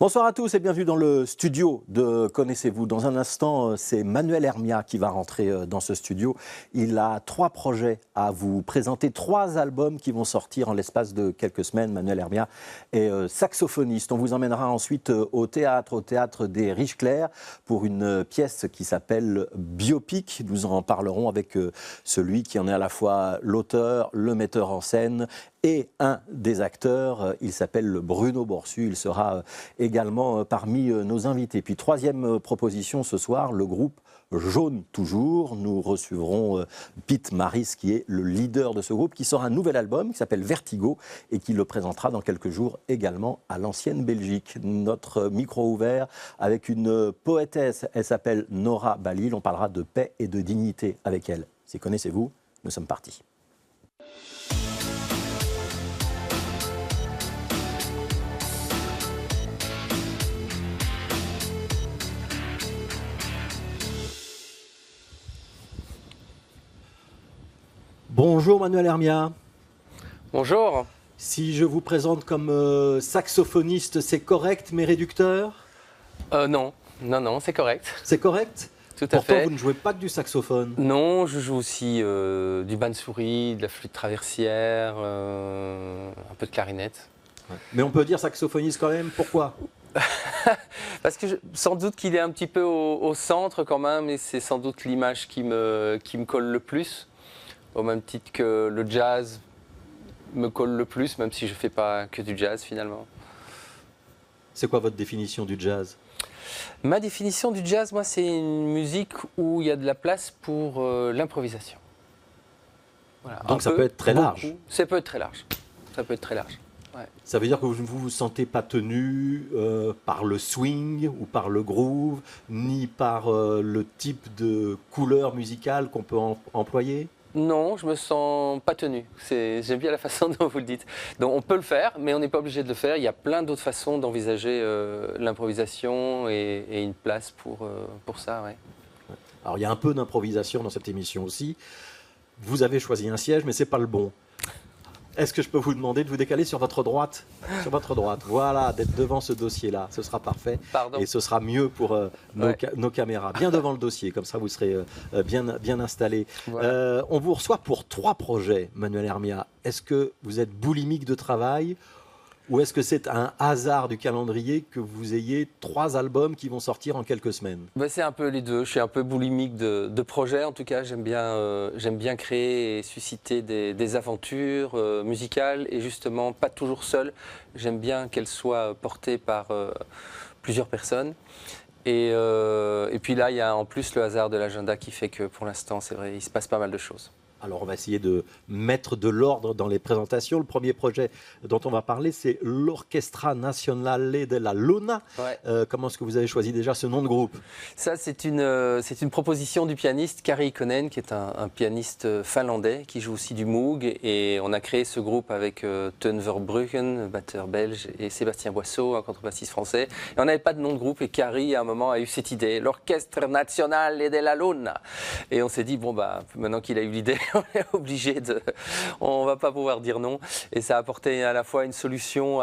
Bonsoir à tous et bienvenue dans le studio de Connaissez-vous. Dans un instant, c'est Manuel Hermia qui va rentrer dans ce studio. Il a 3 projets à vous présenter, 3 albums qui vont sortir en l'espace de quelques semaines. Manuel Hermia est saxophoniste. On vous emmènera ensuite au théâtre des Riches-Clairs pour une pièce qui s'appelle Biopic. Nous en parlerons avec celui qui en est à la fois l'auteur, le metteur en scène et un des acteurs. Il s'appelle Bruno Borsu. Il sera également parmi nos invités. Puis troisième proposition ce soir, le groupe Jaune Toujours. Nous recevrons Pete Maris qui est le leader de ce groupe qui sort un nouvel album qui s'appelle Vertigo et qui le présentera dans quelques jours également à l'ancienne Belgique. Notre micro ouvert avec une poétesse, elle s'appelle Nora Balil. On parlera de paix et de dignité avec elle. C'est Connaissez-vous, nous sommes partis. Bonjour Manuel Hermia. Bonjour. Si je vous présente comme saxophoniste, c'est correct mais réducteur? Non, c'est correct. C'est correct? Tout à Pourtant, fait. vous ne jouez pas que du saxophone. Non, je joue aussi du bane-souris, de la flûte traversière, un peu de clarinette. Ouais. Mais on peut dire saxophoniste quand même, pourquoi? Parce que sans doute qu'il est un petit peu au centre quand même, et c'est sans doute l'image qui me colle le plus. Au même titre que le jazz me colle le plus, même si je ne fais pas que du jazz finalement. C'est quoi votre définition du jazz? Ma définition du jazz, moi, c'est une musique où il y a de la place pour l'improvisation. Voilà, donc ça peut être très large. Ça peut être très large. Ça peut être très large. Ouais. Ça veut dire que vous ne vous sentez pas tenu par le swing ou par le groove, ni par le type de couleur musicale qu'on peut employer? Non, je me sens pas tenu. J'aime bien la façon dont vous le dites. Donc on peut le faire, mais on n'est pas obligé de le faire. Il y a plein d'autres façons d'envisager l'improvisation et une place pour ça. Ouais. Alors il y a un peu d'improvisation dans cette émission aussi. Vous avez choisi un siège, mais c'est pas le bon. Est-ce que je peux vous demander de vous décaler sur votre droite? Sur votre droite, voilà, d'être devant ce dossier-là, ce sera parfait. Pardon. Et ce sera mieux pour nos caméras. Bien devant le dossier, comme ça vous serez bien installé. Voilà. On vous reçoit pour 3 projets, Manuel Hermia. Est-ce que vous êtes boulimique de travail ou est-ce que c'est un hasard du calendrier que vous ayez 3 albums qui vont sortir en quelques semaines? C'est un peu les deux. Je suis un peu boulimique de projets. En tout cas, j'aime bien créer et susciter des aventures musicales et justement pas toujours seul. J'aime bien qu'elles soient portées par plusieurs personnes. Et puis là, il y a en plus le hasard de l'agenda qui fait que pour l'instant, c'est vrai, il se passe pas mal de choses. Alors on va essayer de mettre de l'ordre dans les présentations. Le premier projet dont on va parler, c'est l'Orchestra Nazionale della Luna. Ouais. Comment est-ce que vous avez choisi déjà ce nom de groupe? Ça, c'est une proposition du pianiste Kari Ikonen, qui est un pianiste finlandais, qui joue aussi du Moog. Et on a créé ce groupe avec Teun Verbruggen, batteur belge, et Sébastien Boisseau, un contrebassiste français. Et on n'avait pas de nom de groupe, et Kari, à un moment, a eu cette idée, l'Orchestra Nazionale della Luna. Et on s'est dit, bon, maintenant qu'il a eu l'idée, on est obligé on va pas pouvoir dire non. Et ça a apporté à la fois une solution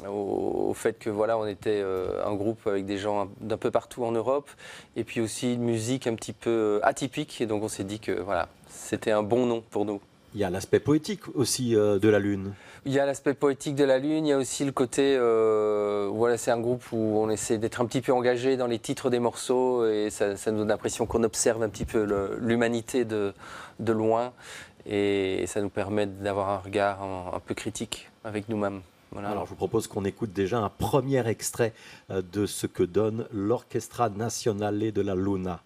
au fait que voilà, on était un groupe avec des gens d'un peu partout en Europe, et puis aussi une musique un petit peu atypique. Et donc on s'est dit que voilà, c'était un bon nom pour nous. Il y a l'aspect poétique aussi de la Lune. Il y a l'aspect poétique de la Lune, il y a aussi le côté, voilà, c'est un groupe où on essaie d'être un petit peu engagé dans les titres des morceaux, et ça nous donne l'impression qu'on observe un petit peu l'humanité de loin, et ça nous permet d'avoir un regard un peu critique avec nous-mêmes. Voilà. Alors je vous propose qu'on écoute déjà un premier extrait de ce que donne l'Orchestra Nazionale della Luna.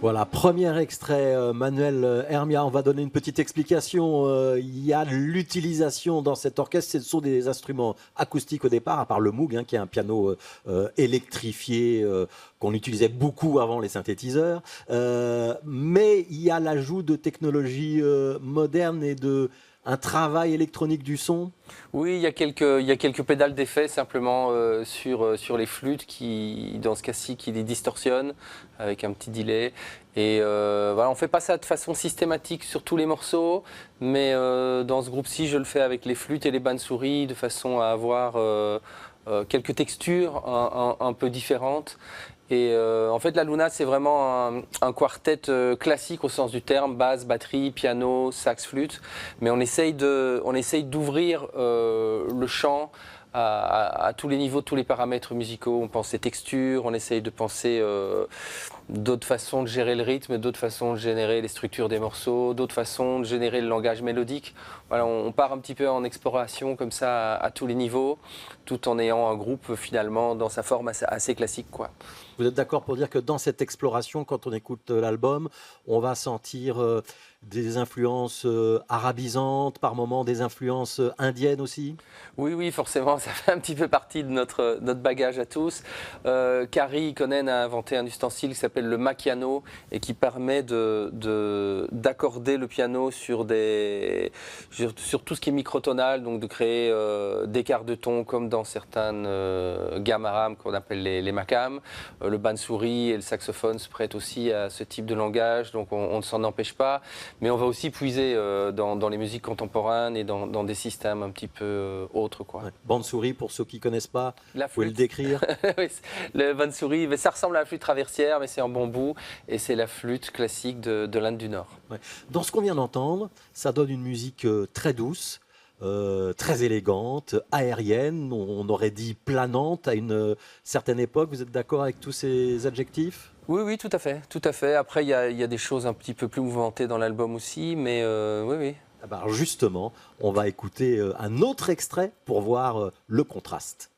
Voilà, premier extrait, Manuel Hermia. On va donner une petite explication. Il y a l'utilisation dans cet orchestre, ce sont des instruments acoustiques au départ, à part le Moog, hein, qui est un piano électrifié qu'on utilisait beaucoup avant les synthétiseurs. Mais il y a l'ajout de technologies modernes et un travail électronique du son. Oui, il y a quelques pédales d'effet simplement sur les flûtes qui, dans ce cas-ci, qui les distorsionnent avec un petit delay. Et voilà, on ne fait pas ça de façon systématique sur tous les morceaux, mais dans ce groupe-ci, je le fais avec les flûtes et les bandes-souris de façon à avoir quelques textures un peu différentes. Et en fait, la Luna, c'est vraiment un quartet classique au sens du terme, basse, batterie, piano, sax, flûte. Mais on essaye d'ouvrir le chant à tous les niveaux, tous les paramètres musicaux. On pense les textures, on essaye de penser d'autres façons de gérer le rythme, d'autres façons de générer les structures des morceaux, d'autres façons de générer le langage mélodique. Voilà, on part un petit peu en exploration comme ça à tous les niveaux, tout en ayant un groupe finalement dans sa forme assez classique, quoi. Vous êtes d'accord pour dire que dans cette exploration, quand on écoute l'album, on va sentir des influences arabisantes, par moments des influences indiennes aussi? Oui, oui, forcément, ça fait un petit peu partie de notre bagage à tous. Kari Konen a inventé un ustensile qui s'appelle le macchiano et qui permet d'accorder le piano sur tout ce qui est microtonal, donc de créer des quarts de ton comme dans certaines gammes arabes qu'on appelle les makams. Le bansuri et le saxophone se prêtent aussi à ce type de langage, donc on ne s'en empêche pas. Mais on va aussi puiser dans les musiques contemporaines et dans des systèmes un petit peu autres, quoi. Ouais. Bansuri, pour ceux qui ne connaissent pas, vous pouvez le décrire? Oui, le bansuri, mais ça ressemble à la flûte traversière, mais c'est en bambou et c'est la flûte classique de l'Inde du Nord. Ouais. Dans ce qu'on vient d'entendre, ça donne une musique très douce, très élégante, aérienne, on aurait dit planante à une certaine époque. Vous êtes d'accord avec tous ces adjectifs? Oui, oui, tout à fait, tout à fait. Après, il y a des choses un petit peu plus mouvementées dans l'album aussi, mais oui, oui. Ah bah alors justement, on va écouter un autre extrait pour voir le contraste.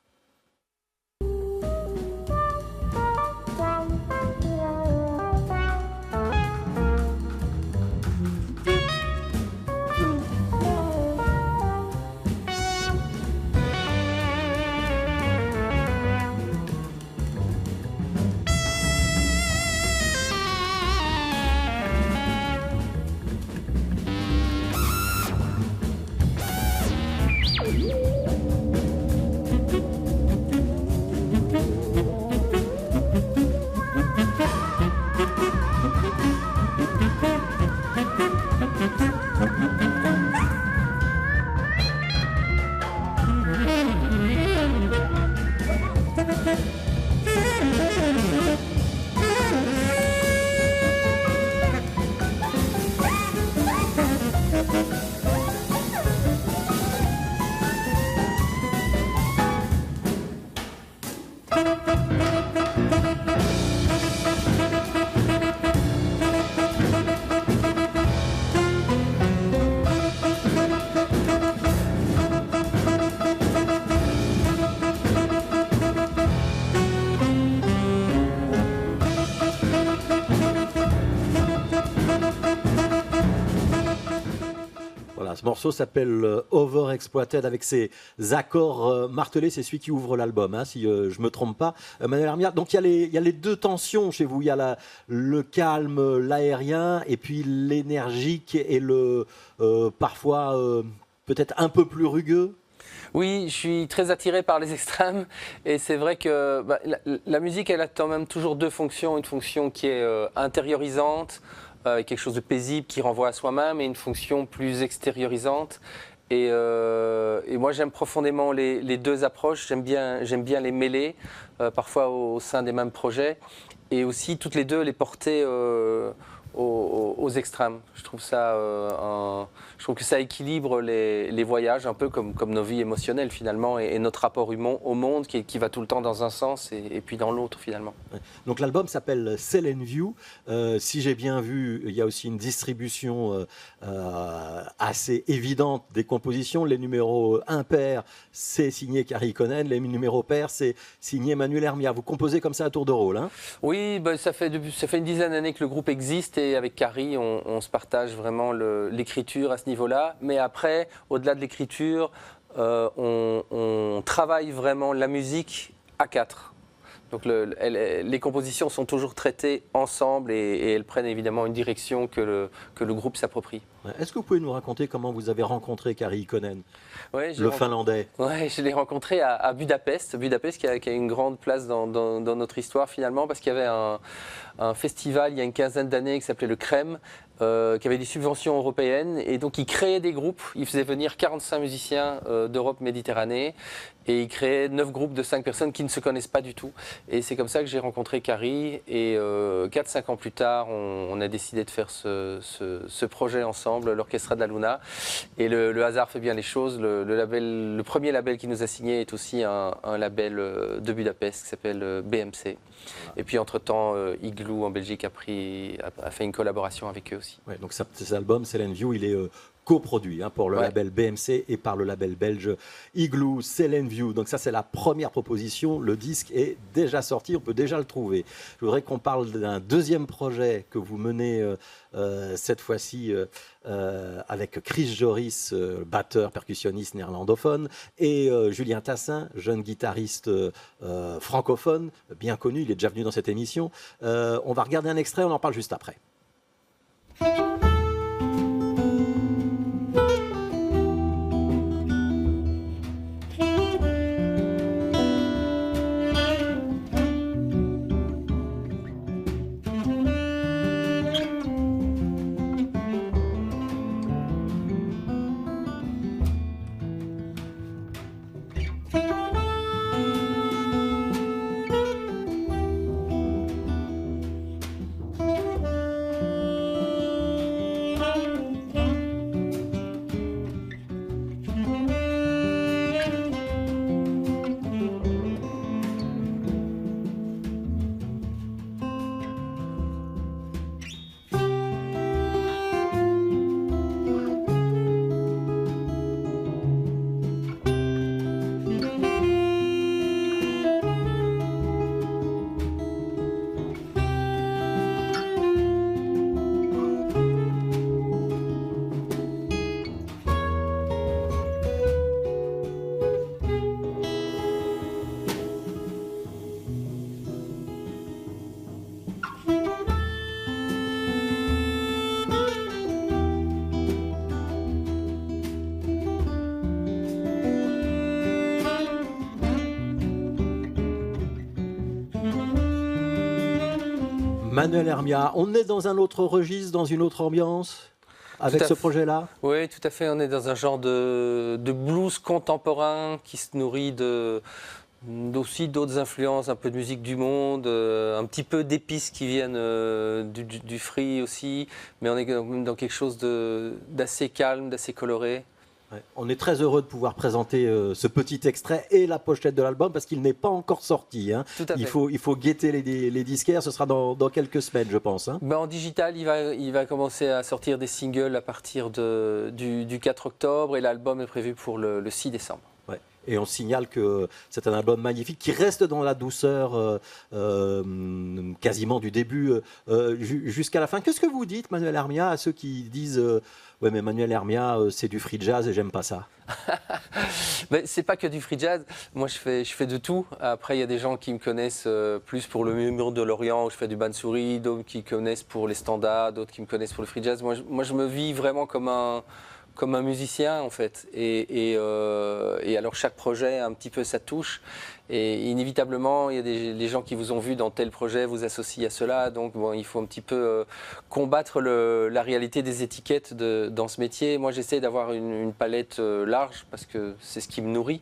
Ce morceau s'appelle Overexploited avec ses accords martelés. C'est celui qui ouvre l'album, hein, si je ne me trompe pas. Manuel Hermia, donc il y a les deux tensions chez vous. Il y a le calme, l'aérien, et puis l'énergique et le parfois peut-être un peu plus rugueux. Oui, je suis très attiré par les extrêmes et c'est vrai que la musique, elle a quand même toujours deux fonctions. Une fonction qui est intériorisante, quelque chose de paisible qui renvoie à soi-même, et une fonction plus extériorisante. Et moi, j'aime profondément les deux approches. J'aime bien les mêler, parfois au sein des mêmes projets, et aussi toutes les deux les porter aux extrêmes. Je trouve que ça équilibre les voyages, un peu comme nos vies émotionnelles finalement, et notre rapport au monde qui va tout le temps dans un sens et puis dans l'autre finalement. Donc l'album s'appelle Cell and View. Si j'ai bien vu, il y a aussi une distribution assez évidente des compositions. Les numéros impairs, c'est signé Carrie Conen. Les numéros pairs, c'est signé Manuel Hermia. Vous composez comme ça à tour de rôle, hein? Oui, ça fait une dizaine d'années que le groupe existe et avec Carrie, on se partage vraiment l'écriture à ce niveau-là. Mais après, au-delà de l'écriture, on travaille vraiment la musique à quatre. Donc les compositions sont toujours traitées ensemble et elles prennent évidemment une direction que le groupe s'approprie. Est-ce que vous pouvez nous raconter comment vous avez rencontré Carrie Conen, ouais, le Finlandais? Oui, je l'ai rencontré à Budapest. Budapest qui a une grande place dans notre histoire finalement parce qu'il y avait un festival il y a une quinzaine d'années qui s'appelait le Crème, qui avait des subventions européennes et donc il créait des groupes. Il faisait venir 45 musiciens d'Europe Méditerranée et il créait 9 groupes de 5 personnes qui ne se connaissent pas du tout. Et c'est comme ça que j'ai rencontré Carrie et 4-5 ans plus tard, on a décidé de faire ce projet ensemble, l'Orchestra de la Luna. Et le hasard fait bien les choses. Le premier label qui nous a signé est aussi un label de Budapest qui s'appelle BMC. Et puis entre-temps, Igloo en Belgique a fait une collaboration avec eux aussi. Ouais, donc cet album, Cell and View, il est coproduit pour le label BMC et par le label belge Igloo, Cell and View. Donc ça, c'est la première proposition. Le disque est déjà sorti, on peut déjà le trouver. Je voudrais qu'on parle d'un deuxième projet que vous menez cette fois-ci avec Chris Joris, batteur, percussionniste néerlandophone, et Julien Tassin, jeune guitariste francophone, bien connu, il est déjà venu dans cette émission. On va regarder un extrait, on en parle juste après. Manuel Hermia, on est dans un autre registre, dans une autre ambiance avec ce projet-là? Oui, tout à fait. On est dans un genre de blues contemporain qui se nourrit aussi d'autres influences, un peu de musique du monde, un petit peu d'épices qui viennent du free aussi, mais on est dans quelque chose d'assez calme, d'assez coloré. Ouais. On est très heureux de pouvoir présenter ce petit extrait et la pochette de l'album parce qu'il n'est pas encore sorti. Hein. Tout à fait. Il faut guetter les disquaires, ce sera dans quelques semaines, je pense. Hein. En digital, il va commencer à sortir des singles à partir du 4 octobre et l'album est prévu pour le 6 décembre. Ouais. Et on signale que c'est un album magnifique qui reste dans la douceur quasiment du début jusqu'à la fin. Qu'est-ce que vous dites, Manuel Hermia, à ceux qui disent ouais, mais Manuel Hermia, c'est du free jazz et j'aime pas ça? Mais c'est pas que du free jazz. Moi, je fais de tout. Après, il y a des gens qui me connaissent plus pour le Murmure de l'Orient, où je fais du bansuri, d'autres qui me connaissent pour les standards, d'autres qui me connaissent pour le free jazz. Moi, je me vis vraiment comme comme un musicien en fait. Et alors chaque projet a un petit peu sa touche. Et inévitablement, il y a les gens qui vous ont vu dans tel projet vous associent à cela. Donc bon, il faut un petit peu combattre la réalité des étiquettes dans ce métier. Moi, j'essaie d'avoir une palette large parce que c'est ce qui me nourrit.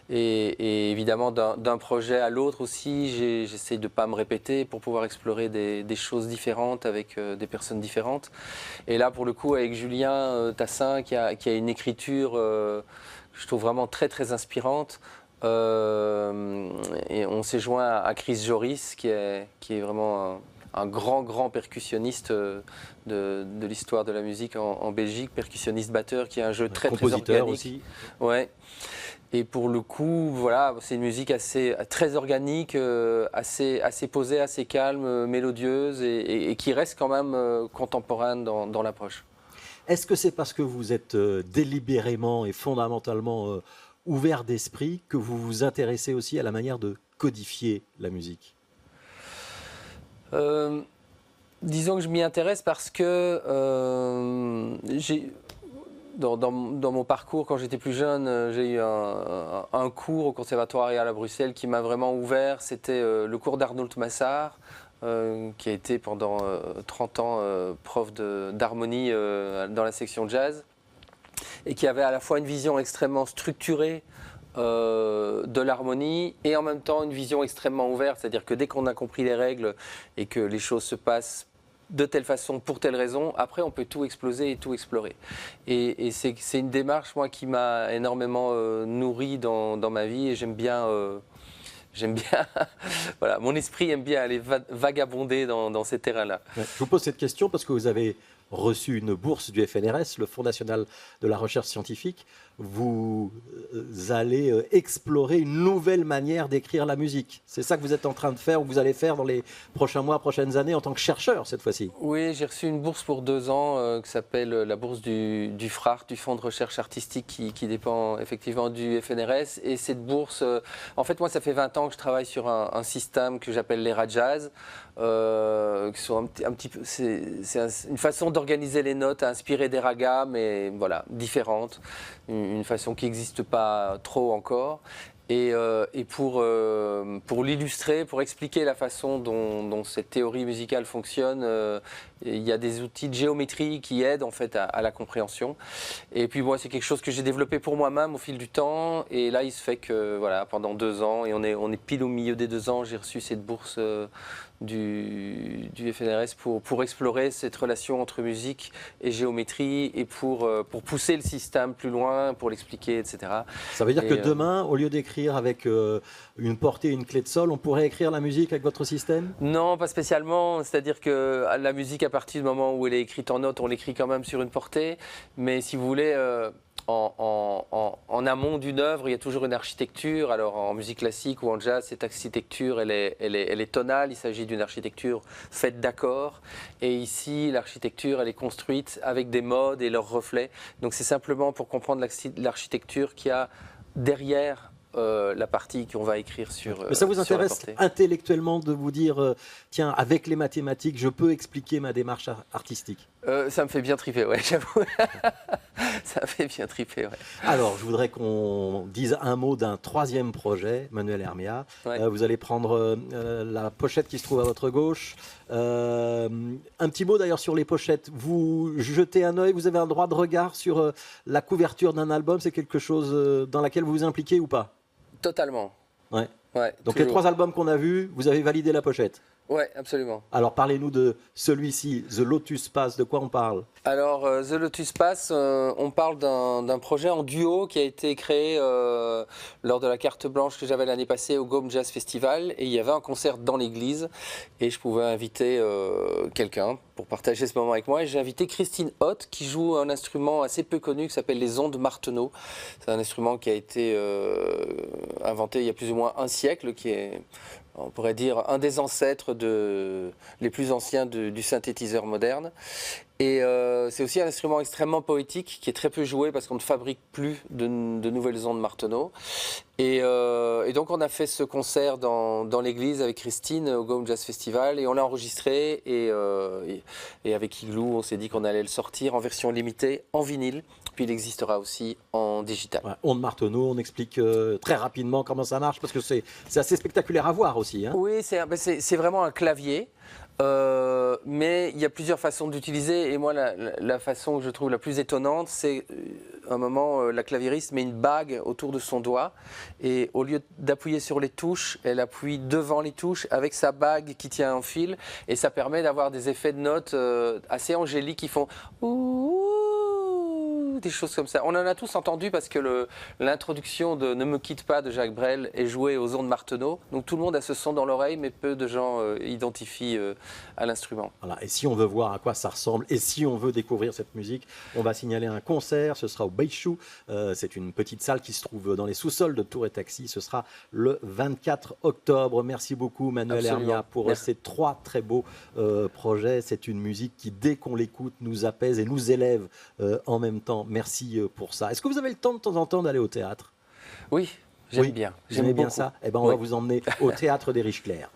Et évidemment, d'un projet à l'autre aussi, j'essaie de ne pas me répéter pour pouvoir explorer des choses différentes avec des personnes différentes. Et là, pour le coup, avec Julien Tassin, qui a une écriture que je trouve vraiment très, très inspirante. Et on s'est joint à Chris Joris, qui est vraiment un grand percussionniste de l'histoire de la musique en Belgique, percussionniste-batteur, qui a un jeu très compositeur organique. aussi. Ouais. Et pour le coup, voilà, c'est une musique très organique, assez posée, assez calme, mélodieuse et qui reste quand même contemporaine dans l'approche. Est-ce que c'est parce que vous êtes délibérément et fondamentalement ouvert d'esprit que vous vous intéressez aussi à la manière de codifier la musique ? Disons que je m'y intéresse parce que dans mon parcours, quand j'étais plus jeune, j'ai eu un cours au Conservatoire Royal à Bruxelles qui m'a vraiment ouvert. C'était le cours d'Arnold Massard, qui a été pendant 30 ans prof d'harmonie dans la section jazz, et qui avait à la fois une vision extrêmement structurée de l'harmonie et en même temps une vision extrêmement ouverte, c'est-à-dire que dès qu'on a compris les règles et que les choses se passent de telle façon, pour telle raison, après on peut tout exploser et tout explorer. Et c'est une démarche, moi, qui m'a énormément nourri dans ma vie, et j'aime bien, voilà, mon esprit aime bien aller vagabonder dans ces terrains-là. Je vous pose cette question parce que vous avez reçu une bourse du FNRS, le Fonds national de la recherche scientifique. Vous allez explorer une nouvelle manière d'écrire la musique. C'est ça que vous êtes en train de faire, ou que vous allez faire dans les prochains mois, prochaines années, en tant que chercheur cette fois-ci. Oui, j'ai reçu une bourse pour 2 ans qui s'appelle la bourse du FRAR, du Fonds de recherche artistique, qui dépend effectivement du FNRS. Et cette bourse, en fait, moi, ça fait 20 ans que je travaille sur un système que j'appelle les Rajas. Qui sont un petit peu, c'est une façon d'organiser les notes inspirée des ragas, mais voilà, différente, une façon qui n'existe pas trop encore. Et pour l'illustrer, pour expliquer la façon dont cette théorie musicale fonctionne, il y a des outils de géométrie qui aident en fait à la compréhension. Et puis moi, c'est quelque chose que j'ai développé pour moi-même au fil du temps. Et là, il se fait que voilà, pendant 2 ans, et on est pile au milieu des 2 ans, j'ai reçu cette bourse du FNRS pour explorer cette relation entre musique et géométrie, et pour pousser le système plus loin, pour l'expliquer, etc. Ça veut dire que demain, au lieu d'écrire avec une portée et une clé de sol, on pourrait écrire la musique avec votre système ? Non, pas spécialement. C'est-à-dire que la musique, à partir du moment où elle est écrite en notes, on l'écrit quand même sur une portée. Mais si vous voulez, en amont d'une œuvre, il y a toujours une architecture. Alors en musique classique ou en jazz, cette architecture, elle est tonale. Il s'agit d'une architecture faite d'accords. Et ici, l'architecture, elle est construite avec des modes et leurs reflets. Donc c'est simplement pour comprendre l'architecture qu'il y a derrière la partie qu'on va écrire sur. Mais ça vous intéresse intellectuellement de vous dire, tiens, avec les mathématiques, je peux expliquer ma démarche artistique ? Ça me fait bien triper, ouais, j'avoue. Ça me fait bien triper, ouais. Alors, je voudrais qu'on dise un mot d'un 3e projet, Manuel Hermia. Ouais. Vous allez prendre la pochette qui se trouve à votre gauche. Un petit mot d'ailleurs sur les pochettes. Vous jetez un œil, vous avez un droit de regard sur la couverture d'un album. C'est quelque chose dans laquelle vous vous impliquez ou pas ? Totalement. Ouais. Ouais, donc toujours. Les 3 albums qu'on a vus, vous avez validé la pochette ? Oui, absolument. Alors parlez-nous de celui-ci, The Lotus Pass, de quoi on parle ? Alors The Lotus Pass, on parle d'un projet en duo qui a été créé lors de la carte blanche que j'avais l'année passée au Gaume Jazz Festival, et il y avait un concert dans l'église et je pouvais inviter quelqu'un pour partager ce moment avec moi, et j'ai invité Christine Hoth qui joue un instrument assez peu connu qui s'appelle les ondes Martenot. C'est un instrument qui a été inventé il y a plus ou moins un siècle, qui est, on pourrait dire, un des ancêtres les plus anciens du synthétiseur moderne. Et c'est aussi un instrument extrêmement poétique qui est très peu joué parce qu'on ne fabrique plus de nouvelles ondes Martenot. Et donc on a fait ce concert dans l'église avec Christine au Gaume Jazz Festival, et on l'a enregistré, et avec Igloo on s'est dit qu'on allait le sortir en version limitée, en vinyle, puis il existera aussi en digital. Ouais, Ondes Marteneau, on explique très rapidement comment ça marche, parce que c'est assez spectaculaire à voir aussi. Hein. Oui, c'est vraiment un clavier. Mais il y a plusieurs façons d'utiliser et moi la façon que je trouve la plus étonnante, c'est un moment la claviériste met une bague autour de son doigt et au lieu d'appuyer sur les touches, elle appuie devant les touches avec sa bague qui tient un fil et ça permet d'avoir des effets de notes assez angéliques qui font ouh, des choses comme ça. On en a tous entendu parce que l'introduction de Ne me quitte pas de Jacques Brel est jouée aux Ondes Marteneau. Donc tout le monde a ce son dans l'oreille, mais peu de gens identifient à l'instrument. Voilà. Et si on veut voir à quoi ça ressemble, et si on veut découvrir cette musique, on va signaler un concert. Ce sera au Beischou. C'est une petite salle qui se trouve dans les sous-sols de Tour et Taxi. Ce sera le 24 octobre. Merci beaucoup Manuel Hermia pour ces 3 très beaux projets. C'est une musique qui, dès qu'on l'écoute, nous apaise et nous élève en même temps. Merci pour ça. Est-ce que vous avez le temps de temps en temps d'aller au théâtre? Oui, j'aime bien. J'aime bien ça. Eh ben, on va vous emmener au théâtre des Riches-Clairs.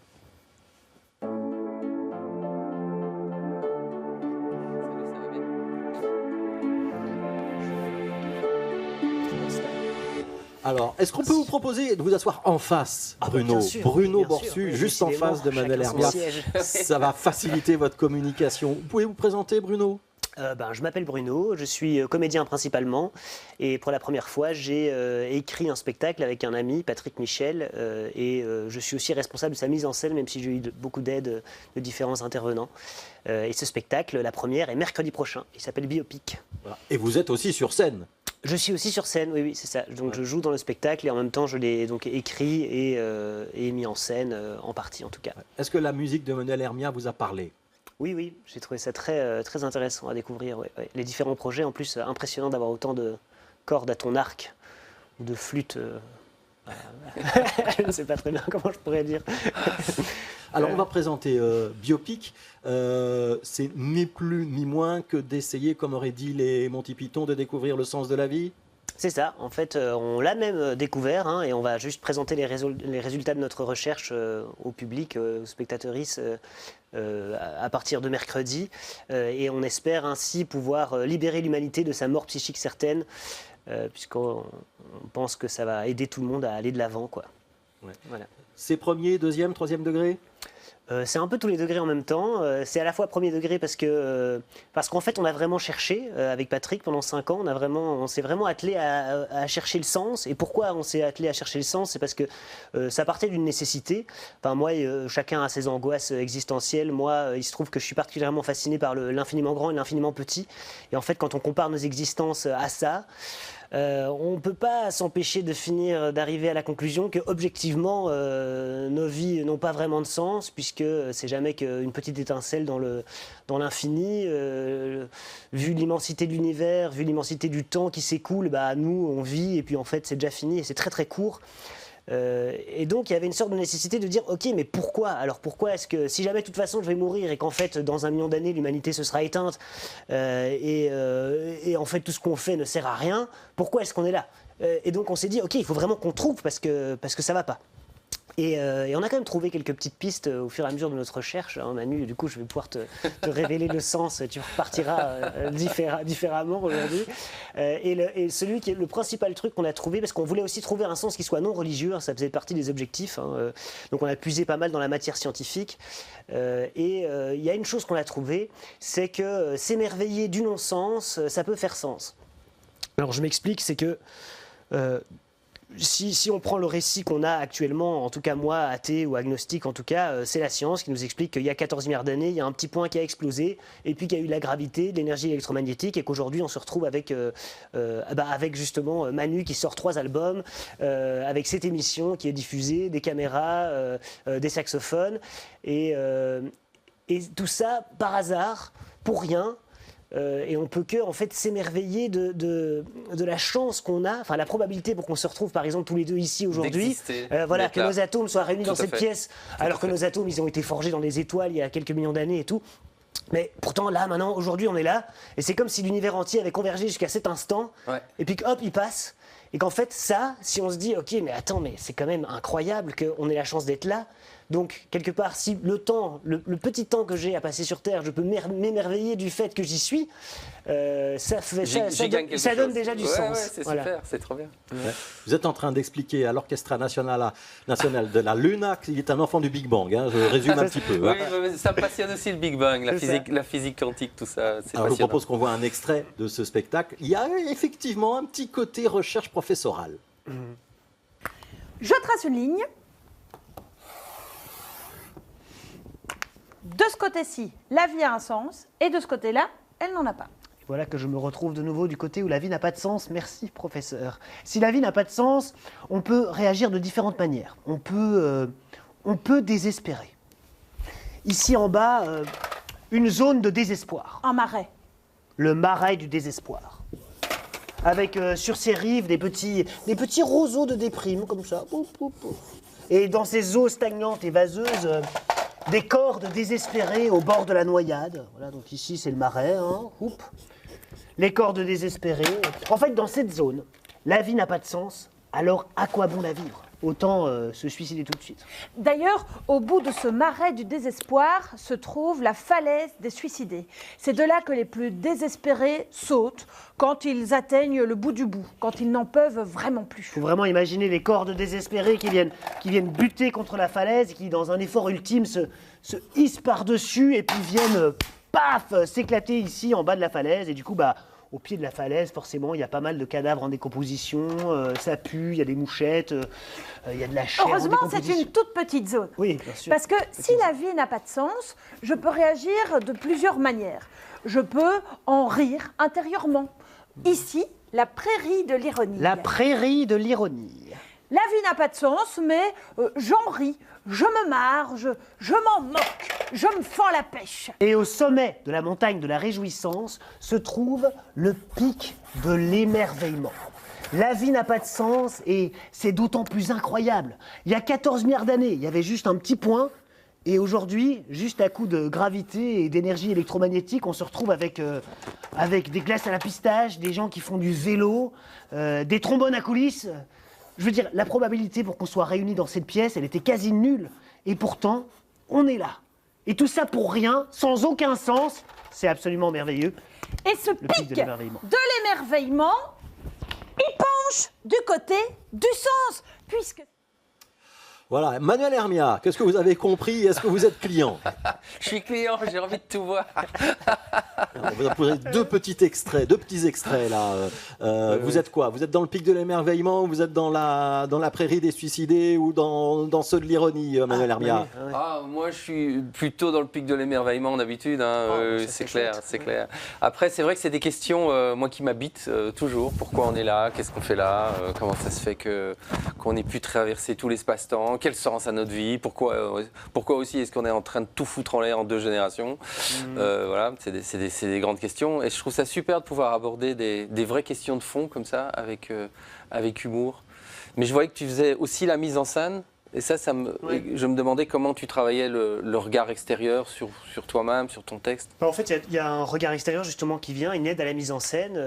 Alors, est-ce qu'on peut vous proposer de vous asseoir en face, Bruno? Bruno Borsu, juste en face de Manuel Hermia. Ça va faciliter votre communication. Vous pouvez vous présenter, Bruno? Je m'appelle Bruno, je suis comédien principalement et pour la première fois j'ai écrit un spectacle avec un ami, Patrick Michel, et je suis aussi responsable de sa mise en scène même si j'ai eu beaucoup d'aide de différents intervenants. Et ce spectacle, la première, est mercredi prochain, il s'appelle Biopic. Voilà. Et vous êtes aussi sur scène? Je suis aussi sur scène, oui, c'est ça. Donc je joue dans le spectacle et en même temps je l'ai donc écrit et mis en scène, en partie en tout cas. Est-ce que la musique de Manuel Hermia vous a parlé? Oui, j'ai trouvé ça très intéressant à découvrir. Ouais. Les différents projets, en plus, impressionnant d'avoir autant de cordes à ton arc ou de flûtes. Je ne sais pas très bien comment je pourrais dire. Alors, on va présenter Biopic. C'est ni plus ni moins que d'essayer, comme auraient dit les Monty Python, de découvrir le sens de la vie. C'est ça, en fait, on l'a même découvert et on va juste présenter les résultats de notre recherche au public, aux spectateuristes, à partir de mercredi. Et on espère ainsi pouvoir libérer l'humanité de sa mort psychique certaine, puisqu'on pense que ça va aider tout le monde à aller de l'avant, quoi. Ouais. Voilà. C'est premier, deuxième, troisième degré? C'est un peu tous les degrés en même temps. C'est à la fois premier degré parce qu'en fait on a vraiment cherché avec Patrick pendant 5 ans. On s'est vraiment attelé à chercher le sens. Et pourquoi on s'est attelé à chercher le sens? C'est parce que ça partait d'une nécessité. Enfin, moi, chacun a ses angoisses existentielles. Moi, il se trouve que je suis particulièrement fasciné par l'infiniment grand et l'infiniment petit. Et en fait, quand on compare nos existences à ça, on ne peut pas s'empêcher d'arriver à la conclusion que objectivement nos vies n'ont pas vraiment de sens puisque c'est jamais qu'une petite étincelle dans l'infini. Vu l'immensité de l'univers, vu l'immensité du temps qui s'écoule, nous on vit et puis en fait c'est déjà fini et c'est très très court. Et donc il y avait une sorte de nécessité de dire ok, mais pourquoi? Alors pourquoi est-ce que si jamais de toute façon je vais mourir et qu'en fait dans 1 million d'années l'humanité se sera éteinte et en fait tout ce qu'on fait ne sert à rien, pourquoi est-ce qu'on est là? Et donc on s'est dit ok, il faut vraiment qu'on trouve parce que ça va pas. Et on a quand même trouvé quelques petites pistes au fur et à mesure de notre recherche, hein, Manu. Du coup, je vais pouvoir te révéler le sens. Tu repartiras différemment aujourd'hui. Et celui qui est le principal truc qu'on a trouvé, parce qu'on voulait aussi trouver un sens qui soit non religieux, hein, ça faisait partie des objectifs. Hein, donc, on a puisé pas mal dans la matière scientifique. Et il y a une chose qu'on a trouvée, c'est que s'émerveiller du non-sens, ça peut faire sens. Alors, je m'explique, c'est que si on prend le récit qu'on a actuellement, en tout cas moi, athée ou agnostique en tout cas, c'est la science qui nous explique qu'il y a 14 milliards d'années, il y a un petit point qui a explosé, et puis qu'il y a eu la gravité, de l'énergie électromagnétique, et qu'aujourd'hui on se retrouve avec justement Manu qui sort 3 albums, avec cette émission qui est diffusée, des caméras, des saxophones, et tout ça par hasard, pour rien. Et on peut que en fait s'émerveiller de la chance qu'on a, enfin la probabilité pour qu'on se retrouve par exemple tous les deux ici aujourd'hui, que nos atomes soient réunis dans cette pièce, alors que nos atomes ils ont été forgés dans les étoiles il y a quelques millions d'années et tout. Mais pourtant là maintenant aujourd'hui on est là et c'est comme si l'univers entier avait convergé jusqu'à cet instant et puis hop il passe et qu'en fait ça, si on se dit ok mais attends mais c'est quand même incroyable qu'on ait la chance d'être là. Donc, quelque part, si le petit temps que j'ai à passer sur Terre, je peux m'émerveiller du fait que j'y suis, ça donne déjà du sens. Ouais, c'est super, c'est trop bien. Ouais. Vous êtes en train d'expliquer à l'Orchestra National de la Luna qu'il est un enfant du Big Bang. Hein, je résume un petit peu. Oui, mais ça me passionne aussi le Big Bang, la physique quantique, tout ça. Alors, je vous propose qu'on voit un extrait de ce spectacle. Il y a effectivement un petit côté recherche professorale. Je trace une ligne. De ce côté-ci, la vie a un sens, et de ce côté-là, elle n'en a pas. Voilà que je me retrouve de nouveau du côté où la vie n'a pas de sens. Merci, professeur. Si la vie n'a pas de sens, on peut réagir de différentes manières. On peut désespérer. Ici en bas, une zone de désespoir. Un marais. Le marais du désespoir. Avec sur ses rives des petits roseaux de déprime, comme ça. Et dans ces eaux stagnantes et vaseuses, des cordes désespérées au bord de la noyade. Voilà, donc ici c'est le marais. Hein. Les cordes désespérées. En fait, dans cette zone, la vie n'a pas de sens, alors à quoi bon la vivre? Autant se suicider tout de suite. D'ailleurs, au bout de ce marais du désespoir se trouve la falaise des suicidés. C'est de là que les plus désespérés sautent quand ils atteignent le bout du bout, quand ils n'en peuvent vraiment plus. Il faut vraiment imaginer les cordes désespérées qui viennent buter contre la falaise et qui, dans un effort ultime, se hissent par-dessus et puis viennent, paf, s'éclater ici en bas de la falaise. Et du coup, au pied de la falaise, forcément, il y a pas mal de cadavres en décomposition, ça pue, il y a des mouchettes, il y a de la chair en Heureusement, décomposition. c'est une toute petite zone. Oui, bien sûr. Parce que si la vie n'a pas de sens, je peux réagir de plusieurs manières. Je peux en rire intérieurement. Ici, la prairie de l'ironie. La prairie de l'ironie. La vie n'a pas de sens, mais j'en ris, je me marre, je m'en moque, je me fends la pêche. Et au sommet de la montagne de la réjouissance se trouve le pic de l'émerveillement. La vie n'a pas de sens et c'est d'autant plus incroyable. Il y a 14 milliards d'années, il y avait juste un petit point. Et aujourd'hui, juste à coup de gravité et d'énergie électromagnétique, on se retrouve avec des glaces à la pistache, des gens qui font du vélo, des trombones à coulisses. Je veux dire, la probabilité pour qu'on soit réunis dans cette pièce, elle était quasi nulle. Et pourtant, on est là. Et tout ça pour rien, sans aucun sens. C'est absolument merveilleux. Et ce pic de l'émerveillement, il penche du côté du sens, puisque... Voilà, Manuel Hermia, qu'est-ce que vous avez compris? Est-ce que vous êtes client? Je suis client, j'ai envie de tout voir. On vous a posé deux petits extraits là. Vous êtes quoi? Vous êtes dans le pic de l'émerveillement, vous êtes dans la prairie des suicidés ou dans ceux de l'ironie, Manuel Hermia? Moi, je suis plutôt dans le pic de l'émerveillement d'habitude. C'est clair, c'est clair. Après, c'est vrai que c'est des questions, moi, qui m'habitent toujours. Pourquoi on est là? Qu'est-ce qu'on fait là? Comment ça se fait qu'on ait pu traverser tout l'espace-temps? Quel sens à notre vie? Pourquoi aussi est-ce qu'on est en train de tout foutre en l'air en 2 générations? Voilà, c'est des grandes questions. Et je trouve ça super de pouvoir aborder des vraies questions de fond comme ça, avec humour. Mais je voyais que tu faisais aussi la mise en scène. Et ça je me demandais comment tu travaillais le regard extérieur sur toi-même, sur ton texte. En fait, il y a un regard extérieur justement qui vient, une aide à la mise en scène.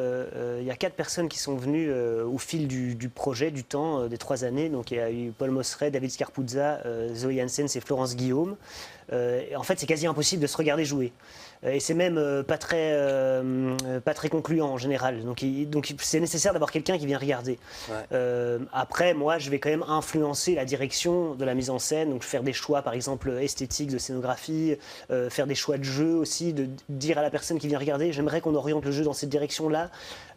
Il y a 4 personnes qui sont venues au fil du projet, du temps, des 3 années. Donc il y a eu Paul Mosseret, David Scarpuzza, Zoé Hansen et Florence Guillaume. En fait, c'est quasi impossible de se regarder jouer. Et c'est même pas très concluant en général. Donc c'est nécessaire d'avoir quelqu'un qui vient regarder. Ouais. Après, moi, je vais quand même influencer la direction de la mise en scène. Donc faire des choix, par exemple, esthétiques, de scénographie, faire des choix de jeu aussi, de dire à la personne qui vient regarder, j'aimerais qu'on oriente le jeu dans cette direction-là.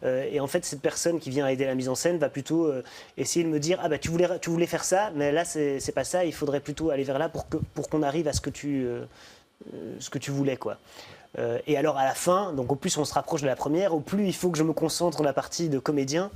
Et en fait, cette personne qui vient aider la mise en scène va plutôt essayer de me dire, tu voulais faire ça, mais là, c'est pas ça, il faudrait plutôt aller vers là pour qu'on arrive à ce que tu voulais, quoi. Et alors à la fin, donc au plus on se rapproche de la première, au plus il faut que je me concentre dans la partie de comédien,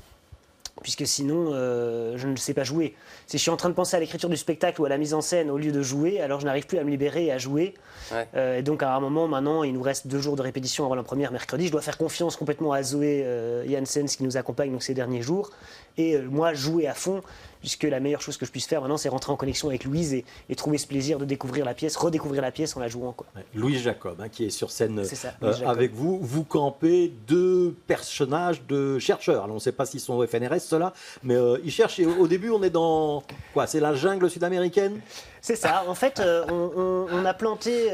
puisque sinon je ne sais pas jouer. Si je suis en train de penser à l'écriture du spectacle ou à la mise en scène au lieu de jouer, alors je n'arrive plus à me libérer et à jouer. Ouais. Et donc à un moment maintenant, il nous reste 2 jours de répétition avant la première mercredi. Je dois faire confiance complètement à Zoé Janssens qui nous accompagne donc, ces derniers jours. Et moi jouer à fond, puisque la meilleure chose que je puisse faire maintenant, c'est rentrer en connexion avec Louise et trouver ce plaisir de découvrir la pièce, redécouvrir la pièce en la jouant, quoi. Ouais. Louise Jacob, qui est sur scène avec vous. Vous campez 2 personnages de chercheurs. Alors, on ne sait pas s'ils sont au FNRS, ceux-là, mais ils cherchent. Et au début, on est dans quoi? C'est la jungle sud-américaine? C'est ça. En fait, on a planté.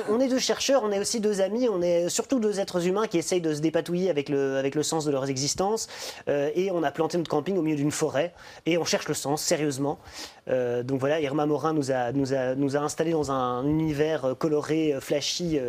On est deux chercheurs, on est aussi deux amis, on est surtout deux êtres humains qui essayent de se dépatouiller avec le sens de leur existence. Et on a planté notre camping au milieu d'une forêt et on cherche le sens sérieusement. Donc voilà, Irma Morin nous a installés dans un univers coloré, flashy.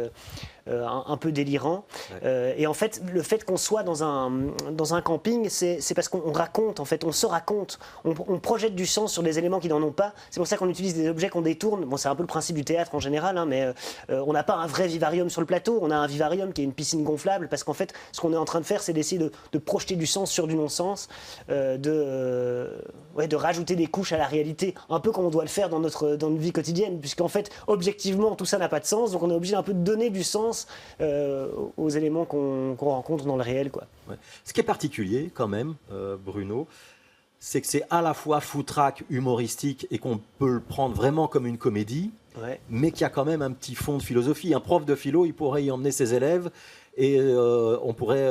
Un peu délirant. Ouais. Et en fait, le fait qu'on soit dans un camping, c'est parce qu'on raconte, en fait, on se raconte, on projette du sens sur des éléments qui n'en ont pas. C'est pour ça qu'on utilise des objets qu'on détourne. Bon, c'est un peu le principe du théâtre en général, hein, mais on n'a pas un vrai vivarium sur le plateau, on a un vivarium qui est une piscine gonflable, parce qu'en fait, ce qu'on est en train de faire, c'est d'essayer de projeter du sens sur du non-sens, de rajouter des couches à la réalité, un peu comme on doit le faire dans notre vie quotidienne, puisqu'en fait, objectivement, tout ça n'a pas de sens, donc on est obligé un peu de donner du sens aux éléments qu'on rencontre dans le réel, quoi. Ouais. Ce qui est particulier quand même, Bruno, c'est que c'est à la fois foutraque, humoristique et qu'on peut le prendre vraiment comme une comédie, ouais, mais qu'il y a quand même un petit fond de philosophie. Un prof de philo, il pourrait y emmener ses élèves et on pourrait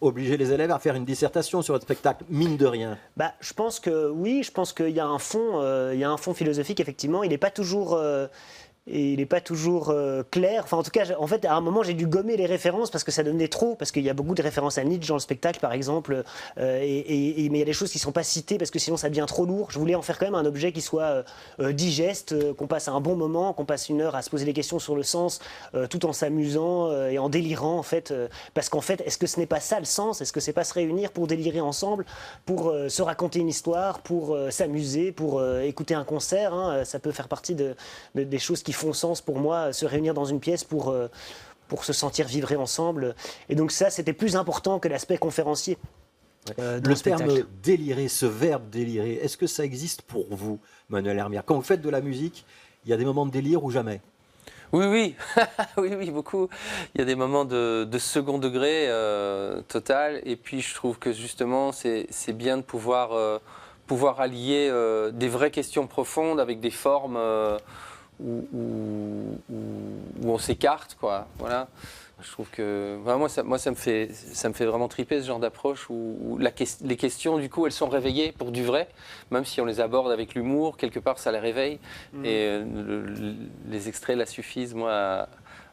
obliger les élèves à faire une dissertation sur votre spectacle, mine de rien. Bah, je pense que oui, je pense qu'il y a un fond philosophique, effectivement. Il n'est pas toujours... Et il n'est pas toujours clair. Enfin, en tout cas, en fait, à un moment, j'ai dû gommer les références parce que ça donnait trop, parce qu'il y a beaucoup de références à Nietzsche dans le spectacle, par exemple, mais il y a des choses qui ne sont pas citées parce que sinon ça devient trop lourd. Je voulais en faire quand même un objet qui soit digeste, qu'on passe un bon moment, qu'on passe une heure à se poser des questions sur le sens, tout en s'amusant et en délirant, en fait. Parce qu'en fait, est-ce que ce n'est pas ça le sens? Est-ce que c'est pas se réunir pour délirer ensemble, pour se raconter une histoire, pour s'amuser, pour écouter un concert, hein. Ça peut faire partie des choses qui font sens pour moi, se réunir dans une pièce pour se sentir vibrer ensemble. Et donc ça, c'était plus important que l'aspect conférencier. Le terme délirer, ce verbe délirer, est-ce que ça existe pour vous, Manuel Hermiat? Quand vous faites de la musique, il y a des moments de délire ou jamais? Oui, oui. Oui, beaucoup. Il y a des moments de second degré total. Et puis je trouve que justement, c'est bien de pouvoir allier des vraies questions profondes avec des formes où on s'écarte, quoi. Voilà. Je trouve que moi ça me fait vraiment triper ce genre d'approche où les questions du coup elles sont réveillées pour du vrai, même si on les aborde avec l'humour, quelque part ça les réveille. Et les extraits là suffisent moi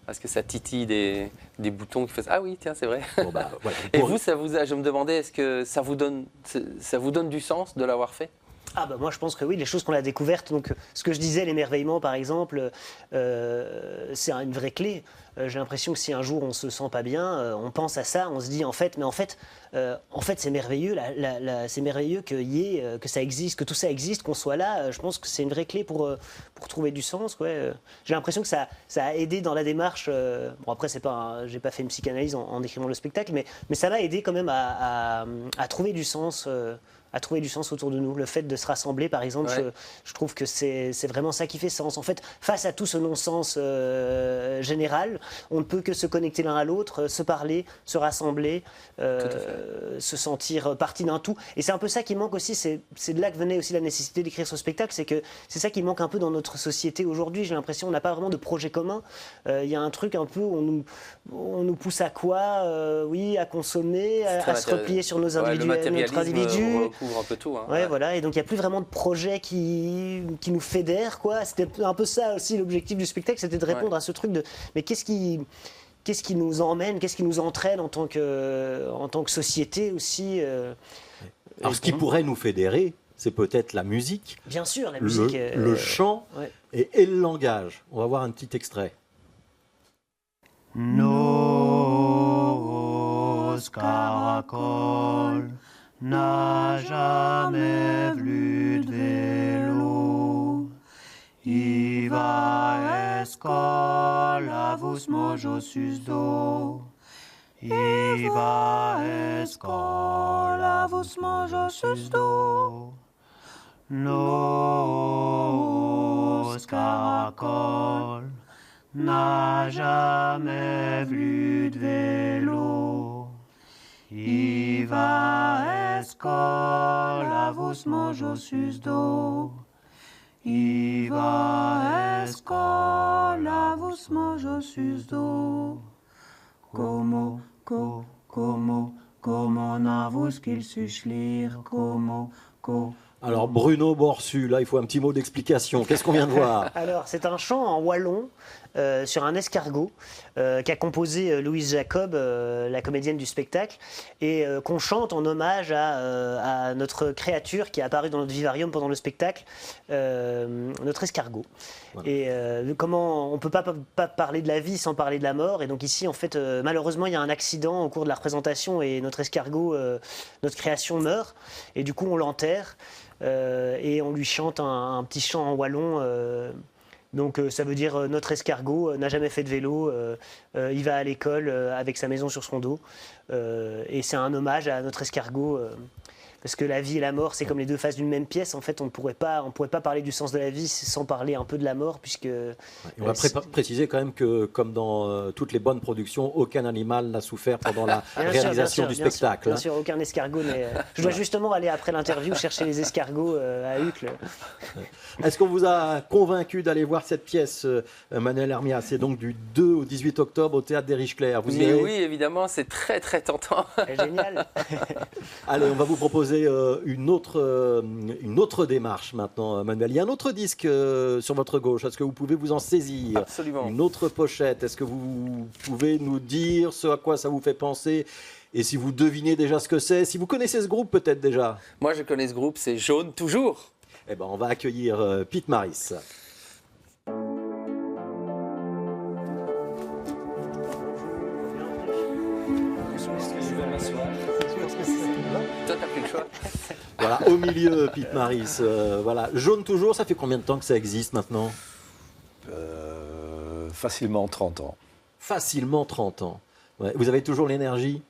à ce que ça titille des boutons qui fassent ah oui tiens c'est vrai. Bon, bah, voilà. Et vous je me demandais est-ce que ça vous donne du sens de l'avoir fait? Ah bah moi je pense que oui, les choses qu'on a découvertes, donc ce que je disais, l'émerveillement par exemple, c'est une vraie clé. J'ai l'impression que si un jour on se sent pas bien, on pense à ça, on se dit en fait c'est merveilleux, c'est merveilleux que ça existe, que tout ça existe, qu'on soit là. Je pense que c'est une vraie clé pour trouver du sens. Ouais. J'ai l'impression que ça a aidé dans la démarche. Bon après j'ai pas fait une psychanalyse en écrivant le spectacle, mais ça m'a aidé quand même à trouver du sens. À trouver du sens autour de nous. Le fait de se rassembler, par exemple, ouais. Je trouve que c'est vraiment ça qui fait sens. En fait, face à tout ce non-sens général, on ne peut que se connecter l'un à l'autre, se parler, se rassembler, se sentir partie d'un tout. Et c'est un peu ça qui manque aussi, c'est de là que venait aussi la nécessité d'écrire ce spectacle, c'est que c'est ça qui manque un peu dans notre société aujourd'hui. J'ai l'impression qu'on n'a pas vraiment de projet commun. Il y a un truc un peu où on nous pousse à quoi? Oui, à consommer, à se replier sur nos individus. Un peu tout. Hein. Ouais, voilà. Et donc il n'y a plus vraiment de projet qui nous fédère, quoi. C'était un peu ça aussi l'objectif du spectacle, c'était de répondre à ce truc de mais qu'est-ce qui nous emmène, qu'est-ce qui nous entraîne en tant que société aussi. Alors ce qui pourrait nous fédérer, c'est peut-être la musique. Bien sûr, la musique. Le chant et le langage. On va voir un petit extrait. Nos caracoles n'a jamais vu de vélo. Iva escolavus mojosus do. Iva escolavus mojosus do. Nos caracoles n'a jamais vu de vélo. Iva escolavus mojosus do. Iva escolavus mojosus do. Como navus qu'il suchlir, como Alors Bruno Borsu, là il faut un petit mot d'explication. Qu'est-ce qu'on vient de voir? Alors, c'est un chant en wallon sur un escargot qu'a composé Louise Jacob, la comédienne du spectacle, et qu'on chante en hommage à notre créature qui est apparue dans notre vivarium pendant le spectacle, notre escargot. Voilà. Et comment on ne peut pas parler de la vie sans parler de la mort. Et donc ici, en fait, malheureusement, il y a un accident au cours de la représentation et notre escargot, notre création meurt. Et du coup, on l'enterre. Et on lui chante un petit chant en wallon. Donc ça veut dire notre escargot n'a jamais fait de vélo, il va à l'école avec sa maison sur son dos. Et c'est un hommage à notre escargot. Parce que la vie et la mort, c'est comme les deux faces d'une même pièce. En fait, on ne pourrait pas parler du sens de la vie sans parler un peu de la mort, puisque... On va préciser quand même que, comme dans toutes les bonnes productions, aucun animal n'a souffert pendant la réalisation du spectacle. Bien sûr, aucun escargot n'est... Je dois justement aller après l'interview chercher les escargots à Uccle. Est-ce qu'on vous a convaincu d'aller voir cette pièce, Manuel Hermia? C'est donc du 2 au 18 octobre au Théâtre des Riches-Clairs. Vous irez? Oui, évidemment, c'est très très tentant. Génial. Allez, on va vous proposer une autre démarche maintenant, Manuel. Il y a un autre disque sur votre gauche. Est-ce que vous pouvez vous en saisir? Absolument. Une autre pochette. Est-ce que vous pouvez nous dire ce à quoi ça vous fait penser? Et si vous devinez déjà ce que c'est, si vous connaissez ce groupe peut-être déjà? Moi, je connais ce groupe, c'est Jaune Toujours. Eh ben, on va accueillir Pete Maris. Toi, t'as plus le choix. Voilà, au milieu, Pete Maris. Voilà. Jaune Toujours, ça fait combien de temps que ça existe maintenant? Facilement 30 ans. Facilement 30 ans. Ouais. Vous avez toujours l'énergie?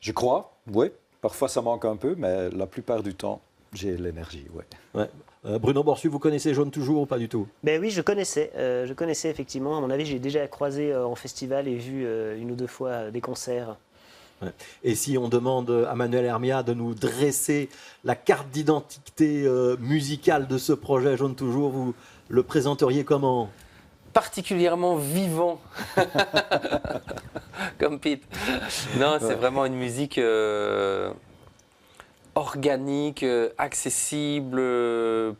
Je crois, oui. Parfois ça manque un peu, mais la plupart du temps, j'ai l'énergie, ouais. Ouais. Bruno Borsu, vous connaissez Jaune Toujours ou pas du tout? Ben oui, je connaissais effectivement. À mon avis, j'ai déjà croisé en festival et vu une ou deux fois des concerts. Ouais. Et si on demande à Manuel Hermia de nous dresser la carte d'identité musicale de ce projet Jaune Toujours, vous le présenteriez comment? Particulièrement vivant, comme Pete. Non, c'est vraiment une musique organique, accessible,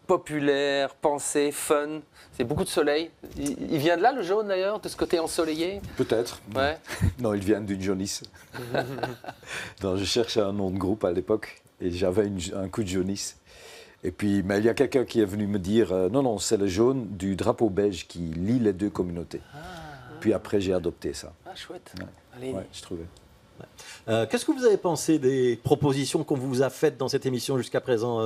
populaire, pensée, fun. C'est beaucoup de soleil. Il vient de là, le jaune d'ailleurs, de ce côté ensoleillé? Peut-être. Ouais. Non, il vient d'une jaunisse. Non, je cherchais un nom de groupe à l'époque et j'avais un coup de jaunisse. Et puis, mais il y a quelqu'un qui est venu me dire non, c'est le jaune du drapeau belge qui lie les deux communautés. Puis après, j'ai adopté ça. Ah, chouette. Ouais. Allez. Ouais, je trouvais. Qu'est-ce que vous avez pensé des propositions qu'on vous a faites dans cette émission jusqu'à présent,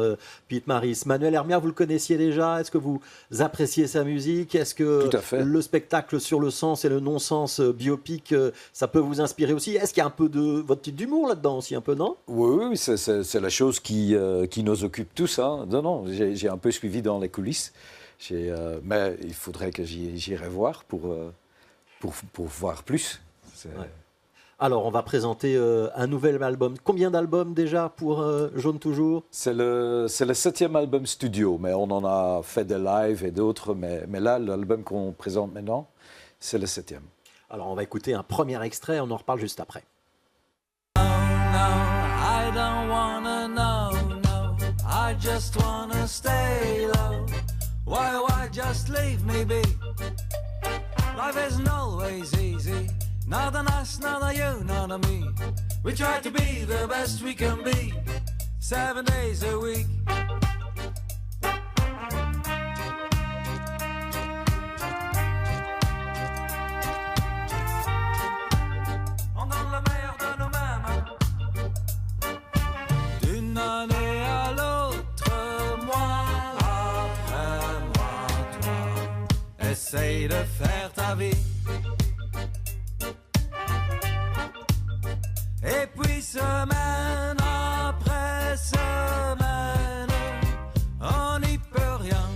Pete Maris? Manuel Hermia, vous le connaissiez déjà? Est-ce que vous appréciez sa musique? Est-ce que Tout à fait. le spectacle sur le sens et le non-sens biopic, ça peut vous inspirer aussi? Est-ce qu'il y a un peu de votre type d'humour là-dedans aussi, un peu, non? Oui, c'est la chose qui nous occupe tous. Hein. Non, j'ai un peu suivi dans les coulisses. Mais il faudrait que j'irai voir pour voir plus. Ouais. Alors, on va présenter un nouvel album. Combien d'albums déjà pour Jaune Toujours? C'est le 7e album studio, mais on en a fait des lives et d'autres. Mais là, l'album qu'on présente maintenant, c'est le 7e. Alors, on va écouter un premier extrait, on en reparle juste après. No, I don't wanna know, no, I just wanna stay low. Why just leave me be? Life isn't always easy. Neither us, neither you, neither me. We try to be the best we can be, 7 days a week. On donne le meilleur de nous-mêmes, d'une année à l'autre, moi après moi, toi. Essaye de faire ta vie. Et puis semaine après semaine, on n'y peut rien.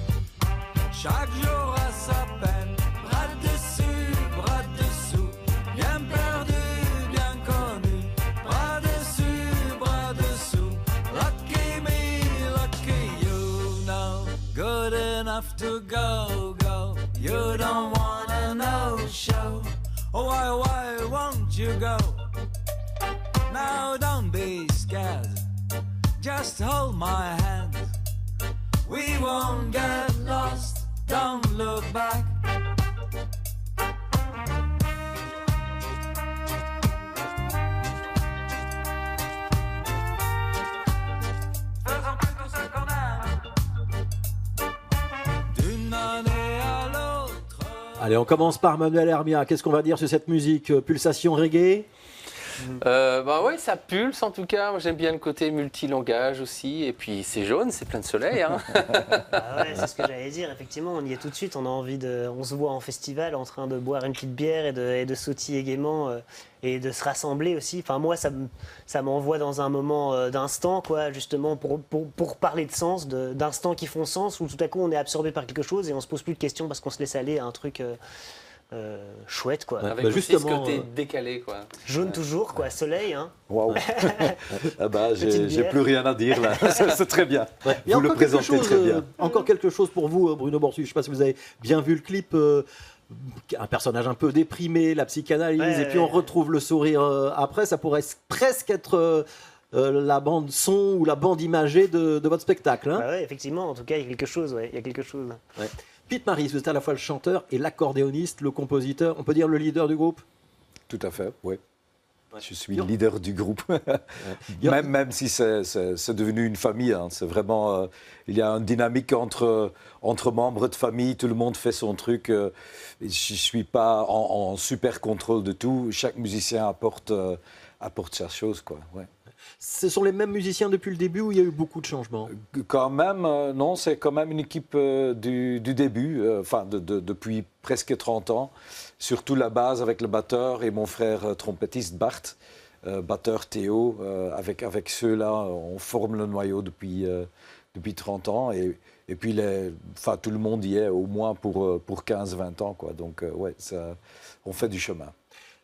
Chaque jour a sa peine, bras dessus, bras dessous, bien perdu, bien connu, bras dessus, bras dessous. Lucky me, lucky you, no good enough to go. You don't wanna know show. Oh, why won't you go? Now don't be scared, just hold my hand. We won't get lost, don't look back. Faisons plutôt ce qu'on aime. D'une année à l'autre. Allez, on commence par Manuel Hermia. Qu'est-ce qu'on va dire sur cette musique? Pulsation reggae? Bah ouais, ça pulse en tout cas. Moi j'aime bien le côté multilangage aussi. Et puis c'est jaune, c'est plein de soleil. Hein. Ah ouais, c'est ce que j'allais dire. Effectivement, on y est tout de suite. On a envie de, on se voit en festival en train de boire une petite bière et de sautiller gaiement et de se rassembler aussi. Enfin moi, ça m'envoie dans un moment d'instant, quoi, justement pour parler de sens, d'instants qui font sens où tout à coup on est absorbé par quelque chose et on se pose plus de questions parce qu'on se laisse aller à un truc. Chouette quoi. Ouais. Avec Bah, aussi justement, ce côté décalé quoi. Jaune toujours quoi, soleil hein. Waouh. Ah bah, Petite j'ai bière. plus rien à dire là. C'est très bien. Ouais. Il y a Vous le encore quelque présentez chose, très bien. encore quelque chose pour vous, Bruno Borsu. Je ne sais pas si vous avez bien vu le clip. Un personnage un peu déprimé, la psychanalyse, Ouais, et puis on retrouve le sourire après. Ça pourrait presque être la bande son ou la bande imagée de votre spectacle. Hein. Bah ouais, effectivement, en tout cas, il y a quelque chose, ouais, il y a quelque chose. Ouais. Pete Maris, vous êtes à la fois le chanteur et l'accordéoniste, le compositeur, on peut dire le leader du groupe? Tout à fait, oui. Je suis Yo. le leader du groupe. Yo. Même si c'est devenu une famille, hein. C'est vraiment, il y a une dynamique entre membres de famille, tout le monde fait son truc. Je ne suis pas en super contrôle de tout. Chaque musicien apporte sa chose, quoi. Ouais. Ce sont les mêmes musiciens depuis le début ou il y a eu beaucoup de changements? Quand même, non, c'est quand même une équipe du début, enfin depuis presque 30 ans. Surtout la base avec le batteur et mon frère trompettiste Bart, batteur Théo. Avec ceux-là, on forme le noyau depuis 30 ans. Et puis tout le monde y est au moins pour 15-20 ans, quoi. Donc ouais, on fait du chemin.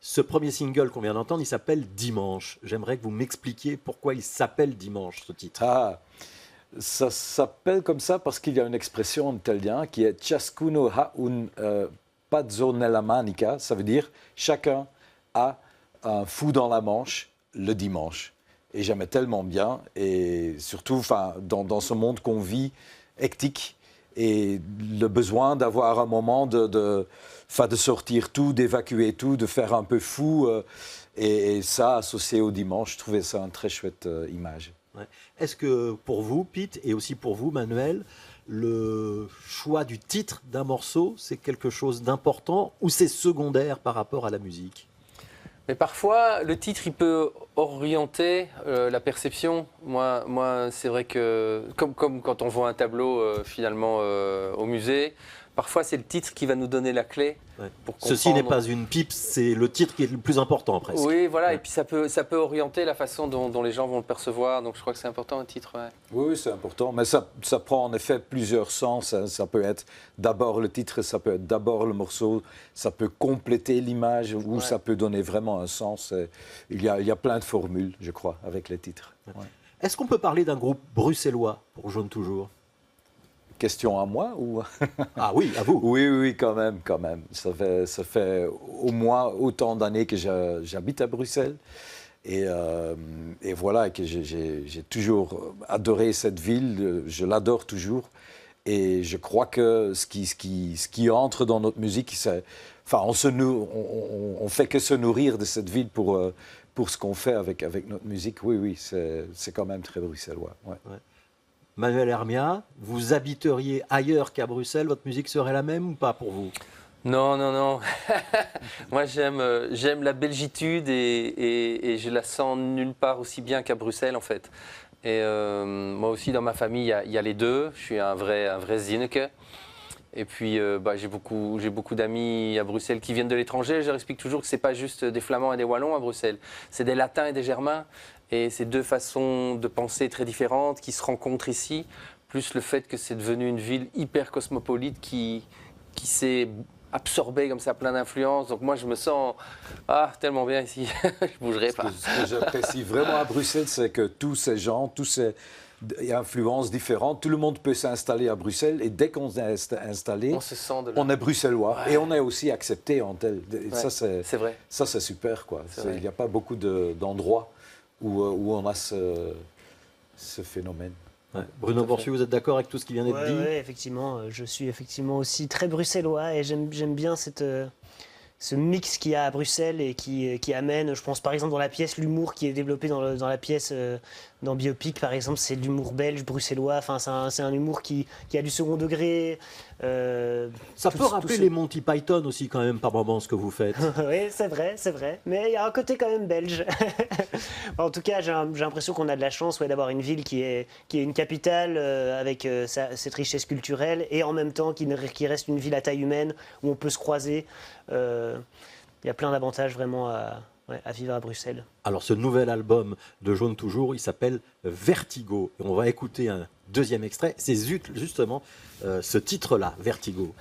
Ce premier single qu'on vient d'entendre, il s'appelle Dimanche. J'aimerais que vous m'expliquiez pourquoi il s'appelle Dimanche, ce titre. Ah, ça s'appelle comme ça parce qu'il y a une expression en italien qui est ciascuno ha un pazzo nella manica. Ça veut dire chacun a un fou dans la manche le dimanche. Et j'aimais tellement bien, et surtout dans ce monde qu'on vit, hectique, et le besoin d'avoir un moment de sortir tout, d'évacuer tout, de faire un peu fou. Et ça, associé au dimanche, je trouvais ça une très chouette image. Ouais. Est-ce que pour vous, Pete, et aussi pour vous, Manuel, le choix du titre d'un morceau, c'est quelque chose d'important ou c'est secondaire par rapport à la musique? Mais parfois, le titre, il peut orienter la perception. Moi, c'est vrai que, comme quand on voit un tableau finalement au musée, parfois c'est le titre qui va nous donner la clé. Ouais. Pour Ceci n'est comprendre. pas une pipe, c'est le titre qui est le plus important presque. Oui, voilà, Ouais. et puis ça peut orienter la façon dont les gens vont le percevoir. Donc je crois que c'est important, un titre. Ouais. Oui, c'est important, mais ça prend en effet plusieurs sens. Ça peut être d'abord le titre, ça peut être d'abord le morceau, ça peut compléter l'image ou Ouais. ça peut donner vraiment un sens. Il y a plein de formules, je crois, avec les titres. Ouais. Est-ce qu'on peut parler d'un groupe bruxellois pour Jaune Toujours? Question à moi ou... Ah oui, à vous. Oui, quand même. Ça fait au moins autant d'années que j'habite à Bruxelles. Et voilà, que j'ai toujours adoré cette ville, je l'adore toujours. Et je crois que ce qui entre dans notre musique, on fait que se nourrir de cette ville pour ce qu'on fait avec notre musique. Oui, c'est quand même très bruxellois. Ouais. Manuel Hermia, vous habiteriez ailleurs qu'à Bruxelles, votre musique serait la même ou pas pour vous? Non. Moi, j'aime la belgitude et je la sens nulle part aussi bien qu'à Bruxelles, en fait. Et moi aussi, dans ma famille, il y a les deux. Je suis un vrai Zinneke. Et puis, j'ai beaucoup d'amis à Bruxelles qui viennent de l'étranger. Je leur explique toujours que ce n'est pas juste des Flamands et des Wallons à Bruxelles. C'est des Latins et des Germains. Et c'est deux façons de penser très différentes qui se rencontrent ici. Plus le fait que c'est devenu une ville hyper cosmopolite qui s'est absorbée comme ça, plein d'influences. Donc moi, je me sens tellement bien ici. Je bougerai pas. Ce que j'apprécie vraiment à Bruxelles, c'est que tous ces gens, influences différentes, tout le monde peut s'installer à Bruxelles. Et dès qu'on est installé, On se sent de là. on est bruxellois. Ouais. Et on est aussi accepté en tel. Et Ouais, ça, c'est vrai. Ça, c'est super, quoi. C'est vrai. Il n'y a pas beaucoup d'endroits où on a ce phénomène. Ouais. Bruno Borsu, vous êtes d'accord avec tout ce qui vient d'être dit? Oui, effectivement. Je suis effectivement aussi très bruxellois et j'aime bien ce mix qu'il y a à Bruxelles et qui amène, je pense par exemple dans la pièce, l'humour qui est développé dans la pièce, dans Biopic par exemple, c'est de l'humour belge, bruxellois, enfin c'est un humour qui a du second degré. Ça peut rappeler les Monty Python aussi quand même par moments ce que vous faites. Oui, c'est vrai, mais il y a un côté quand même belge. En tout cas, j'ai l'impression qu'on a de la chance d'avoir une ville qui est une capitale avec cette richesse culturelle et en même temps qui reste une ville à taille humaine où on peut se croiser. Il y a plein d'avantages vraiment à vivre à Bruxelles. Alors ce nouvel album de Jaune Toujours, il s'appelle Vertigo. Et on va écouter un deuxième extrait. C'est justement ce titre-là, Vertigo.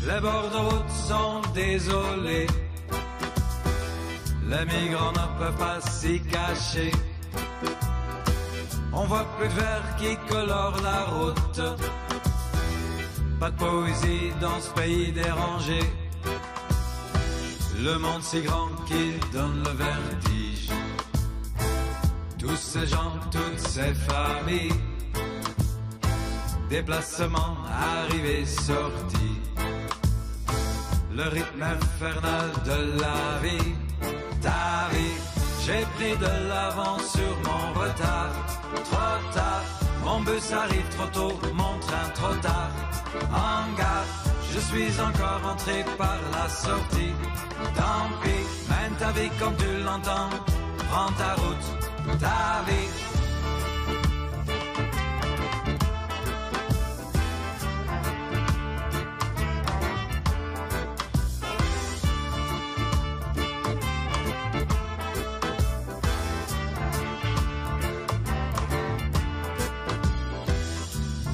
Les bords de route sont désolés, les migrants ne peuvent pas s'y cacher. On voit plus de verre qui colore la route, pas de poésie dans ce pays dérangé. Le monde si grand qu'il donne le vertige. Tous ces gens, toutes ces familles, déplacements, arrivées, sorties. Le rythme infernal de la vie, ta vie. J'ai pris de l'avance sur mon retard, trop tard. Mon bus arrive trop tôt, mon train trop tard. En gare, je suis encore entré par la sortie. Tant pis, mène ta vie comme tu l'entends. Prends ta route, ta vie.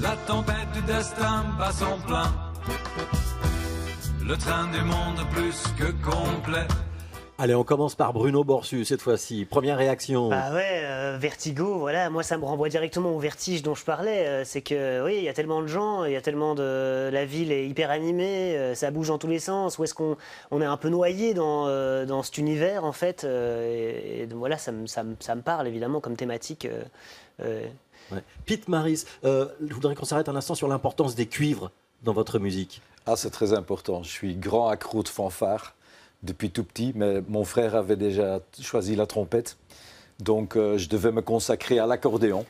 La tempête du destin bat son plein. Le train du monde plus que complet. Allez, on commence par Bruno Borsu cette fois-ci. Première réaction. Bah ouais, Vertigo, voilà, moi ça me renvoie directement au vertige dont je parlais. C'est que oui, il y a tellement de gens, il y a tellement de. La ville est hyper animée, ça bouge dans tous les sens. Où est-ce qu'on est un peu noyé dans cet univers en fait. Et voilà, ça me parle évidemment comme thématique. Ouais. Pete Maris, je voudrais qu'on s'arrête un instant sur l'importance des cuivres dans votre musique. Ah, c'est très important. Je suis grand accro de fanfare depuis tout petit, mais mon frère avait déjà choisi la trompette. Donc, je devais me consacrer à l'accordéon.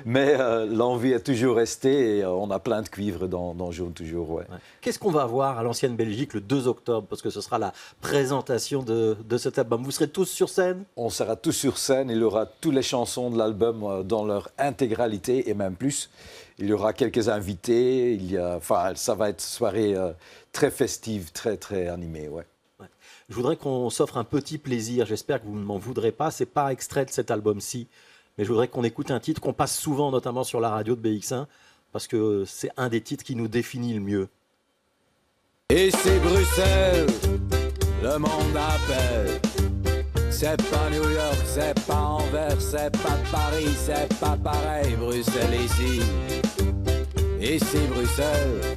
Mais l'envie est toujours restée et on a plein de cuivres dans Jaune Toujours. Ouais. Ouais. Qu'est-ce qu'on va voir à l'Ancienne Belgique le 2 octobre? Parce que ce sera la présentation de cet album. Vous serez tous sur scène? On sera tous sur scène. Il y aura toutes les chansons de l'album dans leur intégralité et même plus. Il y aura quelques invités. Ça va être une soirée très festive, très, très animée. Ouais. Je voudrais qu'on s'offre un petit plaisir. J'espère que vous ne m'en voudrez pas. Ce n'est pas extrait de cet album-ci. Mais je voudrais qu'on écoute un titre qu'on passe souvent, notamment sur la radio de BX1, parce que c'est un des titres qui nous définit le mieux. Et c'est Bruxelles, le monde appelle. C'est pas New York, c'est pas Anvers, c'est pas Paris, c'est pas pareil, Bruxelles ici. Et c'est Bruxelles.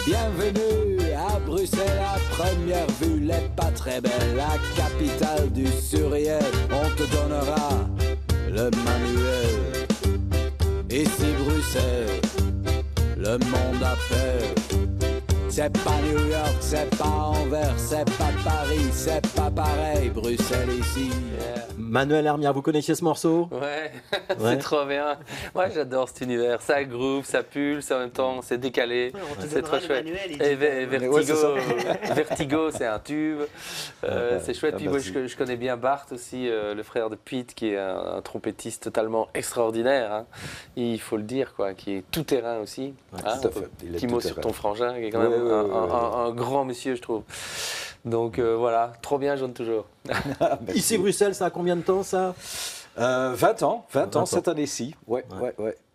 Bienvenue à Bruxelles, à première vue, n'est pas très belle, la capitale du Suriel. On te donnera le manuel. Et c'est Bruxelles, le monde appelle. C'est pas New York, c'est pas Anvers, c'est pas Paris, c'est pas pareil, Bruxelles ici. Yeah. Manuel Hermia, vous connaissiez ce morceau? Ouais, c'est trop bien. Moi, j'adore cet univers. Ça groove, ça pulse, en même temps, c'est décalé. Ouais, on te c'est trop donnera le chouette. manuel, il Et dit. Vertigo, Ouais, c'est ça. Vertigo, c'est un tube. C'est chouette. Puis moi, merci. je connais bien Bart aussi, le frère de Pete, qui est un trompettiste totalement extraordinaire. Hein. Il faut le dire, quoi, qui est tout terrain aussi. Ouais, Hein, tout à fait. Il est petit tout mot sur terrain. ton frangin, qui est quand même un grand monsieur, je trouve. Donc voilà, trop bien, Jaune toujours. Ici, Bruxelles, ça a combien de temps, ça? 20 ans, 20 ans ans. cette année-ci. Ouais.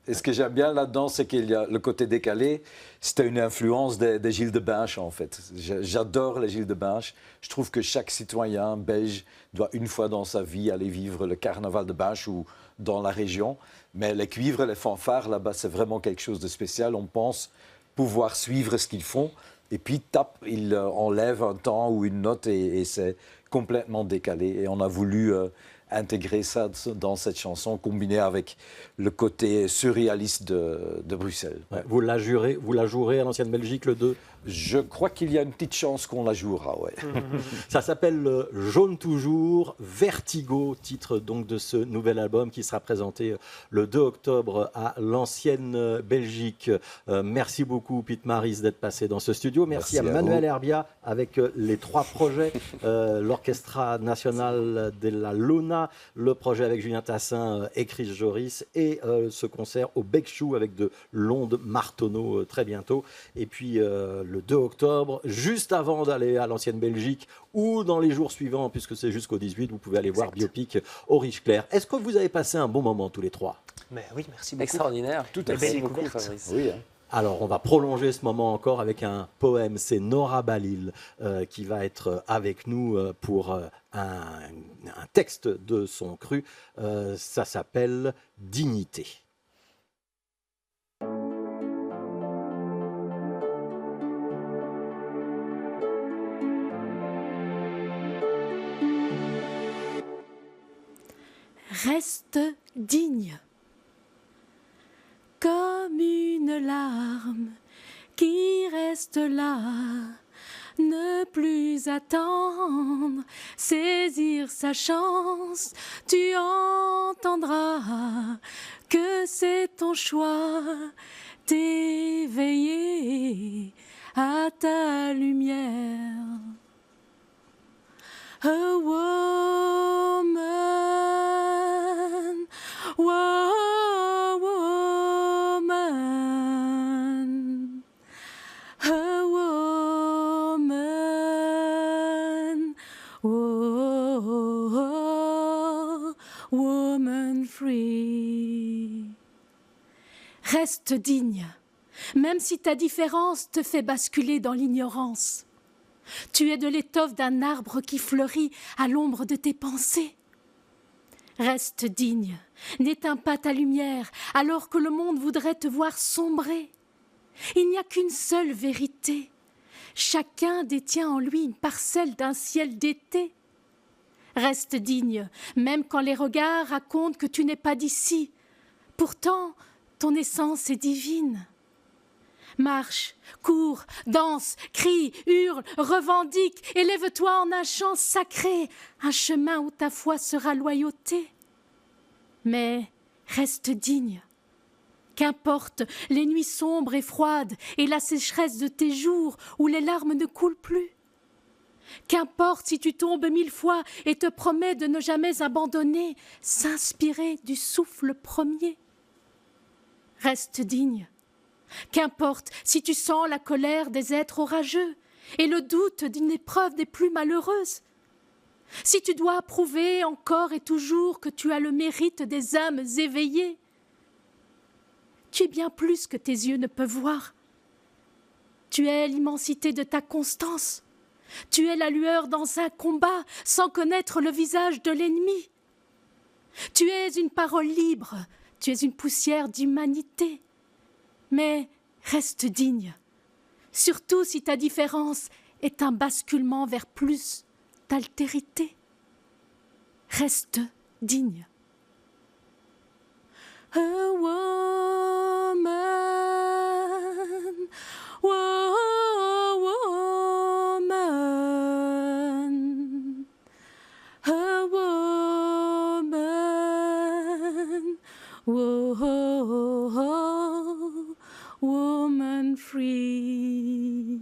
Et ce que j'aime bien là-dedans, c'est qu'il y a le côté décalé. C'était une influence des Gilles de Binche, en fait. J'adore les Gilles de Binche. Je trouve que chaque citoyen belge doit une fois dans sa vie aller vivre le carnaval de Binche ou dans la région. Mais les cuivres, les fanfares, là-bas, c'est vraiment quelque chose de spécial. On pense pouvoir suivre ce qu'ils font. Et puis, ils enlèvent un temps ou une note et c'est complètement décalé. Et on a voulu intégrer ça dans cette chanson, combiné avec le côté surréaliste de Bruxelles. Ouais, vous la jouerez à l'Ancienne Belgique le 2? Je crois qu'il y a une petite chance qu'on la jouera, ouais. Ça s'appelle Jaune toujours, Vertigo, titre donc de ce nouvel album qui sera présenté le 2 octobre à l'Ancienne Belgique. Merci beaucoup Pete Maris d'être passé dans ce studio. Merci à Manuel Herbia avec les 3 projets, l'Orchestra National de la Luna, le projet avec Julien Tassin et Chris Joris et ce concert au Bec Chou avec de l'onde Martonneau très bientôt. Et puis le 2 octobre, juste avant d'aller à l'Ancienne Belgique ou dans les jours suivants, puisque c'est jusqu'au 18, vous pouvez aller voir Biopic au Riche-Clair. Est-ce que vous avez passé un bon moment tous les 3? Mais oui, merci beaucoup. Extraordinaire. Tout à Merci fait. beaucoup, Découverte. Fabrice. Oui, hein. Alors, on va prolonger ce moment encore avec un poème. C'est Nora Balil qui va être avec nous pour un texte de son cru. Ça s'appelle « Dignité ». Reste digne, comme une larme qui reste là, ne plus attendre, saisir sa chance, tu entendras que c'est ton choix, t'éveiller à ta lumière. A woman, woman, a woman, woman free. Reste digne, même si ta différence te fait basculer dans l'ignorance. Tu es de l'étoffe d'un arbre qui fleurit à l'ombre de tes pensées. Reste digne, n'éteins pas ta lumière alors que le monde voudrait te voir sombrer. Il n'y a qu'une seule vérité. Chacun détient en lui une parcelle d'un ciel d'été. Reste digne, même quand les regards racontent que tu n'es pas d'ici. Pourtant, ton essence est divine. Marche, cours, danse, crie, hurle, revendique, élève-toi en un chant sacré, un chemin où ta foi sera loyauté. Mais reste digne. Qu'importe les nuits sombres et froides et la sécheresse de tes jours où les larmes ne coulent plus. Qu'importe si tu tombes 1000 fois et te promets de ne jamais abandonner, s'inspirer du souffle premier. Reste digne. Qu'importe si tu sens la colère des êtres orageux et le doute d'une épreuve des plus malheureuses. Si tu dois prouver encore et toujours que tu as le mérite des âmes éveillées. Tu es bien plus que tes yeux ne peuvent voir. Tu es l'immensité de ta constance. Tu es la lueur dans un combat sans connaître le visage de l'ennemi. Tu es une parole libre, tu es une poussière d'humanité. Mais reste digne, surtout si ta différence est un basculement vers plus d'altérité. Reste digne. A woman, woman, a woman, woman free.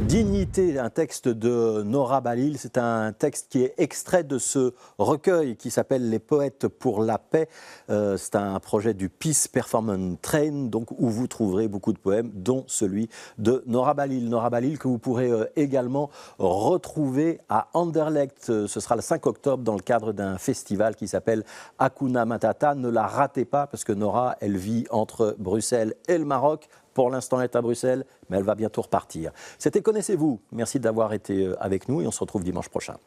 Dignité, un texte de Nora Balil. C'est un texte qui est extrait de ce recueil qui s'appelle Les poètes pour la paix. C'est un projet du Peace Performance Train, donc, où vous trouverez beaucoup de poèmes, dont celui de Nora Balil. Nora Balil que vous pourrez également retrouver à Anderlecht. Ce sera le 5 octobre dans le cadre d'un festival qui s'appelle Hakuna Matata. Ne la ratez pas parce que Nora, elle vit entre Bruxelles et le Maroc. Pour l'instant, elle est à Bruxelles, mais elle va bientôt repartir. C'était Connaissez-vous. Merci d'avoir été avec nous et on se retrouve dimanche prochain.